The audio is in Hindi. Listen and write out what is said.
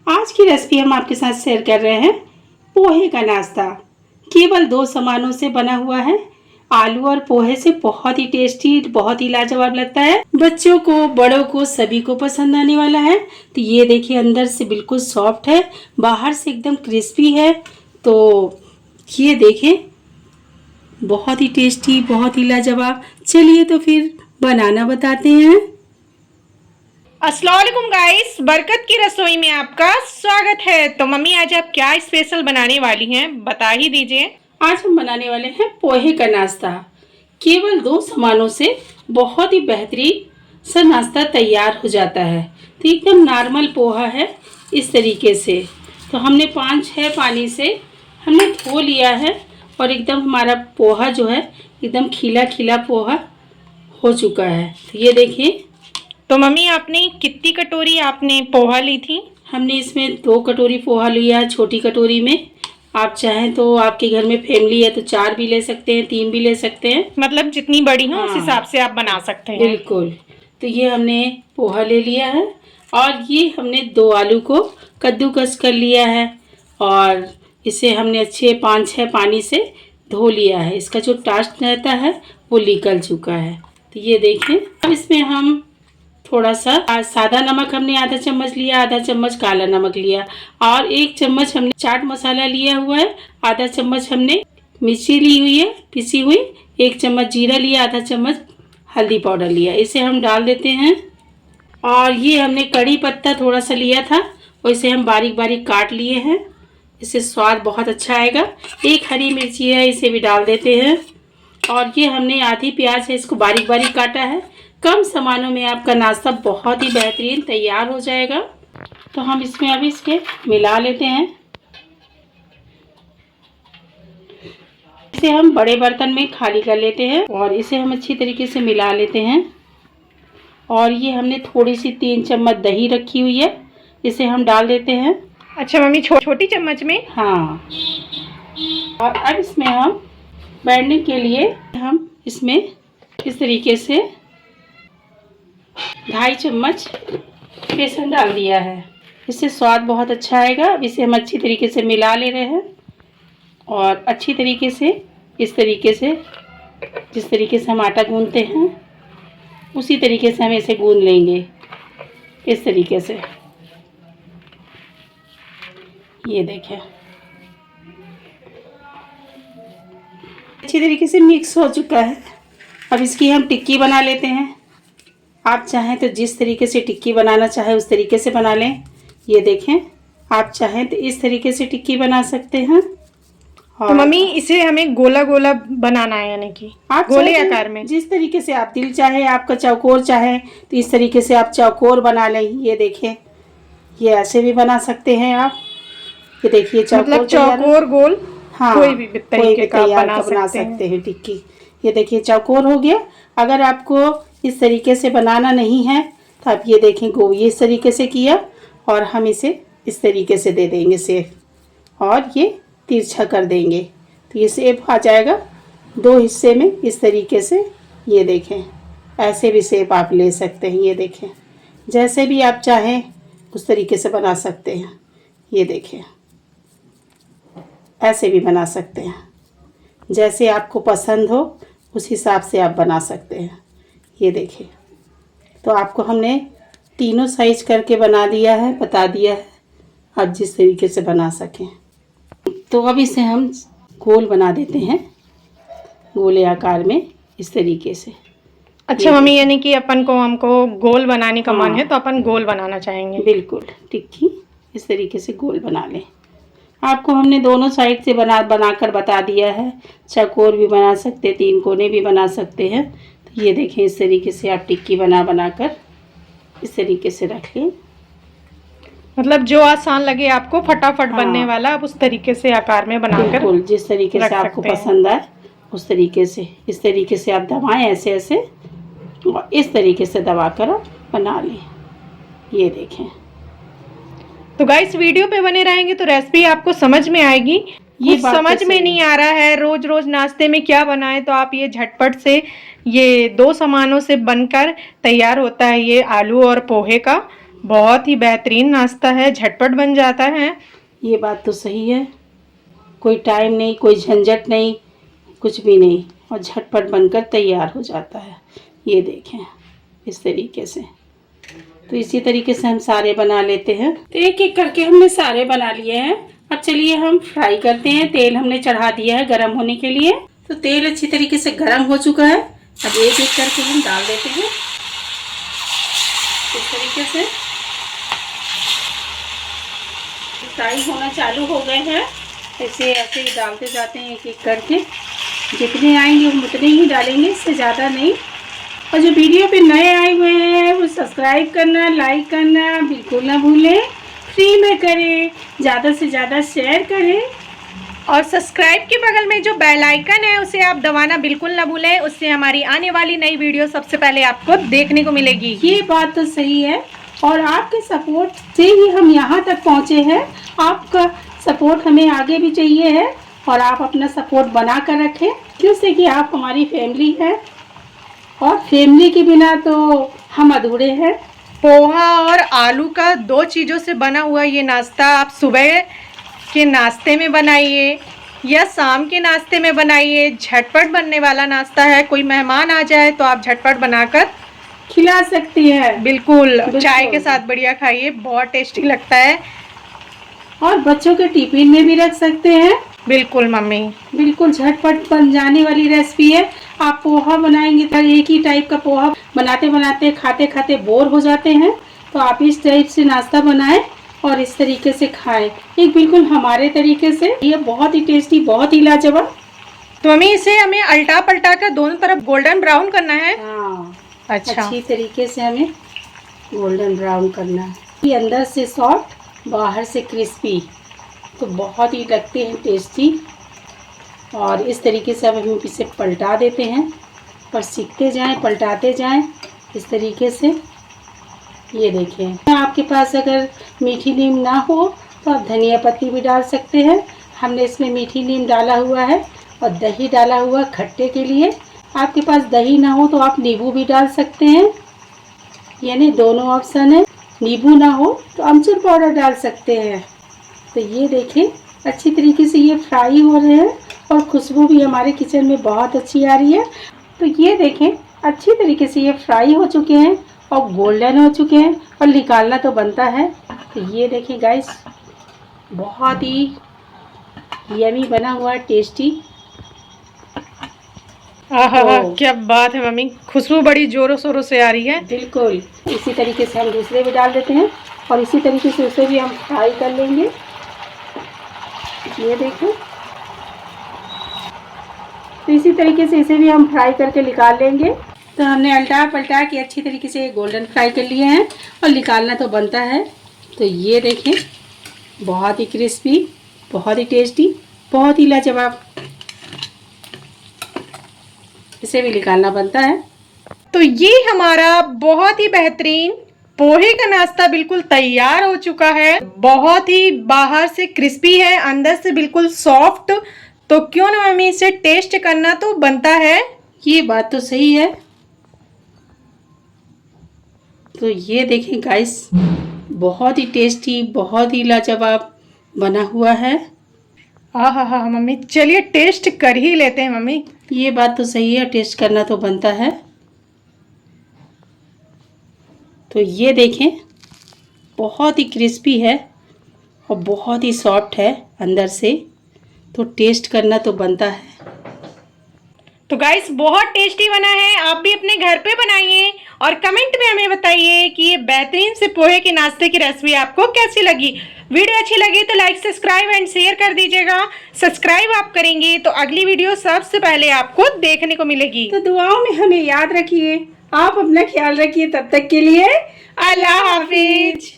आज की रेसिपी हम आपके साथ शेयर कर रहे हैं पोहे का नाश्ता। केवल दो सामानों से बना हुआ है। आलू और पोहे से बहुत ही टेस्टी, बहुत ही लाजवाब लगता है। बच्चों को, बड़ों को, सभी को पसंद आने वाला है। तो ये देखिए, अंदर से बिल्कुल सॉफ्ट है, बाहर से एकदम क्रिस्पी है। तो ये देखें, बहुत ही टेस्टी, बहुत ही लाजवाब। चलिए तो फिर बनाना बताते हैं। अस्सलाम वालेकुम गाइस, बरकत की रसोई में आपका स्वागत है। तो मम्मी आज आप क्या स्पेशल बनाने वाली हैं, बता ही दीजिए। आज हम बनाने वाले हैं पोहे का नाश्ता। केवल दो सामानों से बहुत ही बेहतरीन सा नाश्ता तैयार हो जाता है। तो एकदम नॉर्मल पोहा है इस तरीके से। तो हमने 5-6 पानी से हमने धो लिया है और एकदम हमारा पोहा जो है एकदम खिला खिला पोहा हो चुका है। तो ये देखिए, तो मम्मी आपने कितनी कटोरी आपने पोहा ली थी? हमने इसमें 2 कटोरी पोहा लिया है, छोटी कटोरी में। आप चाहें तो आपके घर में फैमिली है तो 4 भी ले सकते हैं, 3 भी ले सकते हैं। मतलब जितनी बड़ी हो उस हाँ, हिसाब से आप बना सकते हैं। बिल्कुल। तो ये हमने पोहा ले लिया है और ये हमने 2 आलू को कद्दूकस कर लिया है और इसे हमने अच्छे 5-6 पानी से धो लिया है। इसका जो टास्ट रहता है वो निकल चुका है। तो ये देखें, अब इसमें हम थोड़ा सा सादा नमक हमने आधा चम्मच लिया, आधा चम्मच काला नमक लिया और 1 चम्मच हमने चाट मसाला लिया हुआ है, आधा चम्मच हमने मिर्ची ली हुई है पिसी हुई, 1 चम्मच जीरा लिया, आधा चम्मच हल्दी पाउडर लिया। इसे हम डाल देते हैं। और ये हमने कड़ी पत्ता थोड़ा सा लिया था और इसे हम बारीक बारीक काट लिए हैं। इससे स्वाद बहुत अच्छा आएगा। 1 हरी मिर्ची है, इसे भी डाल देते हैं। और ये हमने आधी प्याज है, इसको बारीक बारीक काटा है। कम सामानों में आपका नाश्ता बहुत ही बेहतरीन तैयार हो जाएगा। तो हम इसमें अभी इसके मिला लेते हैं। इसे हम बड़े बर्तन में खाली कर लेते हैं और इसे हम अच्छी तरीके से मिला लेते हैं। और ये हमने थोड़ी सी 3 चम्मच दही रखी हुई है, इसे हम डाल देते हैं। अच्छा मम्मी, छोटी चम्मच में? हाँ। और अब इसमें हम बैठने के लिए हम इसमें इस तरीके से 2.5 चम्मच बेसन डाल दिया है। इससे स्वाद बहुत अच्छा आएगा। अब इसे हम अच्छी तरीके से मिला ले रहे हैं और अच्छी तरीके से इस तरीके से, जिस तरीके से हम आटा गूंथते हैं उसी तरीके से हम इसे गूंथ लेंगे, इस तरीके से। ये देखें, अच्छी तरीके से मिक्स हो चुका है। अब इसकी हम टिक्की बना लेते हैं। आप चाहें तो जिस तरीके से टिक्की बनाना चाहे उस तरीके से बना लें। ये देखें, आप चाहें तो इस तरीके से टिक्की बना सकते हैं। तो मम्मी इसे हमें गोला गोला बनाना है, यानी कि आप गोले आकार में? जिस तरीके से आप दिल चाहे, आपका चौकोर चाहे तो इस तरीके से आप चौकोर बना लें। ये देखें, ये ऐसे भी बना सकते हैं आप। ये देखिए, मतलब चौकोर गोल, हाँ, कोई भी तरीके का बना सकते हैं टिक्की। ये देखिए, चौकोर हो गया। अगर आपको इस तरीके से बनाना नहीं है तो आप ये देखें, ये इस तरीके से किया और हम इसे इस तरीके से दे देंगे शेप और ये तिरछा कर देंगे तो ये शेप आ जाएगा 2 हिस्से में, इस तरीके से। ये देखें, ऐसे भी शेप आप ले सकते हैं। ये देखें, जैसे भी आप चाहें उस तरीके से बना सकते हैं। ये देखें, ऐसे भी बना सकते हैं, जैसे आपको पसंद हो उस हिसाब से आप बना सकते हैं। ये देखिए, तो आपको हमने तीनों साइज करके बना दिया है, बता दिया है, आप जिस तरीके से बना सकें। तो अब इसे हम गोल बना देते हैं, गोले आकार में, इस तरीके से। अच्छा मम्मी, यानी कि हमको गोल बनाने का मन हाँ, है तो अपन गोल बनाना चाहेंगे। बिल्कुल, टिक्की इस तरीके से गोल बना लें। आपको हमने दोनों साइड से बनाकर बता दिया है। चौकोर भी बना सकते, 3 कोने भी बना सकते हैं। तो ये देखें, इस तरीके से आप टिक्की बनाकर इस तरीके से रख लें। मतलब जो आसान लगे आपको, फटाफट हाँ, बनने वाला, आप उस तरीके से आकार में बनाकर बिल्कुल, जिस तरीके से आपको पसंद आए उस तरीके से, इस तरीके से आप दबाएं, ऐसे ऐसे, और इस तरीके से दबाकर आप बना लें। ये देखें। तो गाइस, वीडियो पे बने रहेंगे तो रेसिपी आपको समझ में आएगी। ये समझ में नहीं आ रहा है रोज रोज नाश्ते में क्या बनाएं, तो आप ये झटपट से, ये 2 सामानों से बनकर तैयार होता है ये आलू और पोहे का बहुत ही बेहतरीन नाश्ता है, झटपट बन जाता है। ये बात तो सही है, कोई टाइम नहीं, कोई झंझट नहीं, कुछ भी नहीं, और झटपट बनकर तैयार हो जाता है। ये देखें इस तरीके से। तो इसी तरीके से हम सारे बना लेते हैं। तो एक एक करके हमने सारे बना लिए हैं। अब चलिए हम फ्राई करते हैं। तेल हमने चढ़ा दिया है गरम होने के लिए। तो तेल अच्छी तरीके से गरम हो चुका है। अब एक एक करके हम डाल देते हैं इस तरीके से। फ्राई होना चालू हो गए हैं। ऐसे ही डालते जाते हैं एक एक करके। जितने आएंगे हम उतने ही डालेंगे, इससे ज़्यादा नहीं। और जो वीडियो पे नए आए हुए हैं वो सब्सक्राइब करना, लाइक करना बिल्कुल ना भूलें। फ्री में करें, ज़्यादा से ज़्यादा शेयर करें। और सब्सक्राइब के बगल में जो बेल आइकन है उसे आप दबाना बिल्कुल ना भूलें। उससे हमारी आने वाली नई वीडियो सबसे पहले आपको देखने को मिलेगी। ये बात तो सही है, और आपके सपोर्ट से ही हम यहाँ तक पहुँचे हैं। आपका सपोर्ट हमें आगे भी चाहिए है, और आप अपना सपोर्ट बना कर रखें, क्योंकि कि आप हमारी फैमिली है, और फैमिली के बिना तो हम अधूरे हैं। पोहा और आलू का 2 चीज़ों से बना हुआ ये नाश्ता आप सुबह के नाश्ते में बनाइए या शाम के नाश्ते में बनाइए। झटपट बनने वाला नाश्ता है। कोई मेहमान आ जाए तो आप झटपट बनाकर खिला सकती है। बिल्कुल चाय के साथ बढ़िया खाइए, बहुत टेस्टी लगता है। और बच्चों के टिफिन में भी रख सकते हैं। बिल्कुल मम्मी, बिल्कुल झटपट बन जाने वाली रेसिपी है। आप पोहा बनाएंगे तो एक ही टाइप का पोहा बनाते बनाते खाते खाते बोर हो जाते हैं, तो आप इस टाइप से नाश्ता बनाएं और इस तरीके से खाएं, एक बिल्कुल हमारे तरीके से। ये बहुत ही टेस्टी, बहुत ही लाजवाब। तो मम्मी इसे हमें अल्टा पलटा कर दोनों तरफ गोल्डन ब्राउन करना है। हाँ, अच्छा, अच्छी तरीके से हमें गोल्डन ब्राउन करना है। ये अंदर से सॉफ्ट, बाहर से क्रिस्पी, तो बहुत ही लगते हैं टेस्टी। और इस तरीके से अब हम इसे पलटा देते हैं, और सीखते जाएं, पलटाते जाएं इस तरीके से। ये देखें, आपके पास अगर मीठी नीम ना हो तो आप धनिया पत्ती भी डाल सकते हैं। हमने इसमें मीठी नीम डाला हुआ है और दही डाला हुआ खट्टे के लिए। आपके पास दही ना हो तो आप नींबू भी डाल सकते हैं, यानी दोनों ऑप्शन है। नींबू ना हो तो अमचूर पाउडर डाल सकते हैं। तो ये देखें अच्छी तरीके से ये फ्राई हो रहे हैं, और खुशबू भी हमारे किचन में बहुत अच्छी आ रही है। तो ये देखें अच्छी तरीके से ये फ्राई हो चुके हैं और गोल्डन हो चुके हैं, और निकालना तो बनता है। तो ये देखें गाइस, बहुत ही यमी बना हुआ है, टेस्टी। आहा, क्या बात है मम्मी, खुशबू बड़ी जोरों शोरों से आ रही है। बिल्कुल इसी तरीके से हम दूसरे भी डाल देते हैं, और इसी तरीके से उसे भी हम फ्राई कर लेंगे। ये देखें, तो इसी तरीके से इसे भी हम फ्राई करके निकाल लेंगे। तो हमने अल्टा पलटा के अच्छी तरीके से गोल्डन फ्राई कर लिए हैं, और निकालना तो बनता है। तो ये देखें बहुत ही क्रिस्पी, बहुत ही टेस्टी, बहुत ही लाजवाब। इसे भी निकालना बनता है। तो ये हमारा बहुत ही बेहतरीन पोहे का नाश्ता बिल्कुल तैयार हो चुका है। बहुत ही बाहर से क्रिस्पी है, अंदर से बिल्कुल सॉफ्ट। तो क्यों ना मम्मी इसे टेस्ट करना तो बनता है। ये बात तो सही है। तो ये देखें गाइस, बहुत ही टेस्टी, बहुत ही लाजवाब बना हुआ है। हाँ हाँ मम्मी, चलिए टेस्ट कर ही लेते हैं मम्मी। ये बात तो सही है, टेस्ट करना तो बनता है। तो ये देखें बहुत ही क्रिस्पी है और बहुत ही सॉफ्ट है अंदर से, तो टेस्ट करना तो बनता है। तो गाइस बहुत टेस्टी बना है, आप भी अपने घर पे बनाइए और कमेंट में हमें बताइए कि ये बेहतरीन से पोहे के नाश्ते की रेसिपी आपको कैसी लगी। वीडियो अच्छी लगी तो लाइक, सब्सक्राइब एंड शेयर कर दीजिएगा। सब्सक्राइब आप करेंगे तो अगली वीडियो सबसे पहले आपको देखने को मिलेगी। तो दुआओं में हमें याद रखिए, आप अपना ख्याल रखिए। तब तक के लिए अल्लाह हाफिज।